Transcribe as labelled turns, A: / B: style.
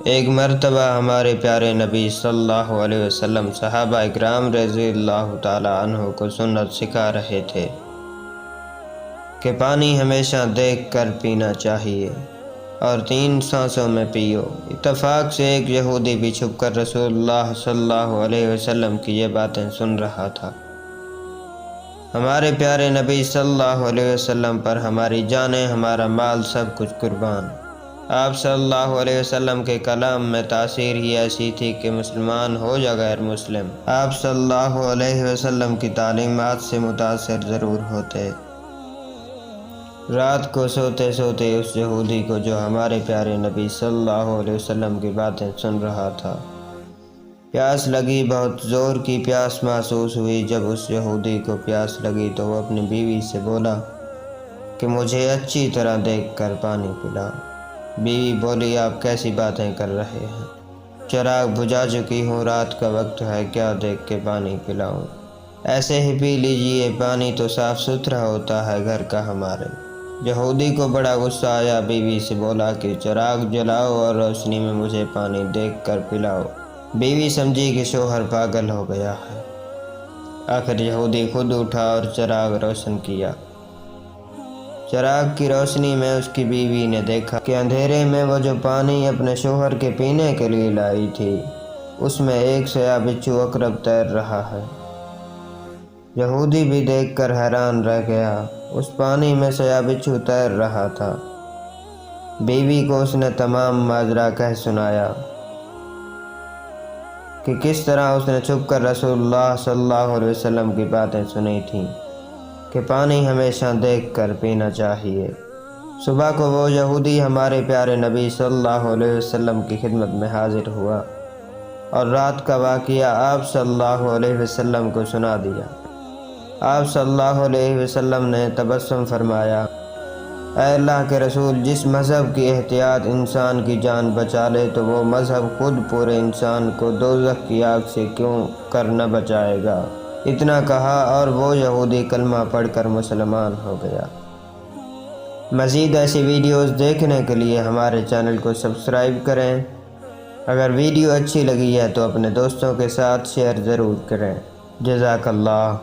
A: ایک مرتبہ ہمارے پیارے نبی صلی اللہ علیہ وسلم صحابہ اکرام رضی اللہ تعالی عنہ کو سنت سکھا رہے تھے کہ پانی ہمیشہ دیکھ کر پینا چاہیے اور 3 سانسوں میں پیو۔ اتفاق سے ایک یہودی بھی چھپ کر رسول اللہ صلی اللہ علیہ وسلم کی یہ باتیں سن رہا تھا۔ ہمارے پیارے نبی صلی اللہ علیہ وسلم پر ہماری جانیں، ہمارا مال، سب کچھ قربان۔ آپ صلی اللہ علیہ وسلم کے کلام میں تاثیر ہی ایسی تھی کہ مسلمان ہو یا غیر مسلم، آپ صلی اللہ علیہ وسلم کی تعلیمات سے متاثر ضرور ہوتے۔ رات کو سوتے سوتے اس یہودی کو جو ہمارے پیارے نبی صلی اللہ علیہ وسلم کی باتیں سن رہا تھا، پیاس لگی، بہت زور کی پیاس محسوس ہوئی۔ جب اس یہودی کو پیاس لگی تو وہ اپنی بیوی سے بولا کہ مجھے اچھی طرح دیکھ کر پانی پلا۔ بیوی بولی، آپ کیسی باتیں کر رہے ہیں؟ چراغ بجھا چکی ہوں، رات کا وقت ہے، کیا دیکھ کے پانی پلاؤں؟ ایسے ہی پی لیجئے، پانی تو صاف ستھرا ہوتا ہے گھر کا ہمارے۔ یہودی کو بڑا غصہ آیا، بیوی سے بولا کہ چراغ جلاؤ اور روشنی میں مجھے پانی دیکھ کر پلاؤ۔ بیوی سمجھی کہ شوہر پاگل ہو گیا ہے۔ آخر یہودی خود اٹھا اور چراغ روشن کیا۔ چراغ کی روشنی میں اس کی بیوی نے دیکھا کہ اندھیرے میں وہ جو پانی اپنے شوہر کے پینے کے لیے لائی تھی، اس میں ایک سیاہ بچھو عقرب تیر رہا ہے۔ یہودی بھی دیکھ کر حیران رہ گیا، اس پانی میں سیاہ بچھو تیر رہا تھا۔ بیوی کو اس نے تمام ماجرا کہہ سنایا کہ کس طرح اس نے چھپ کر رسول اللہ صلی اللہ علیہ وسلم کی باتیں سنی تھیں کہ پانی ہمیشہ دیکھ کر پینا چاہیے۔ صبح کو وہ یہودی ہمارے پیارے نبی صلی اللہ علیہ وسلم کی خدمت میں حاضر ہوا اور رات کا واقعہ آپ صلی اللہ علیہ وسلم کو سنا دیا۔ آپ صلی اللہ علیہ وسلم نے تبسم فرمایا، اے اللہ کے رسول، جس مذہب کی احتیاط انسان کی جان بچا لے تو وہ مذہب خود پورے انسان کو دوزخ کی آگ سے کیوں کر نہ بچائے گا۔ اتنا کہا اور وہ یہودی کلمہ پڑھ کر مسلمان ہو گیا۔ مزید ایسی ویڈیوز دیکھنے کے لیے ہمارے چینل کو سبسکرائب کریں۔ اگر ویڈیو اچھی لگی ہے تو اپنے دوستوں کے ساتھ شیئر ضرور کریں۔ جزاک اللہ۔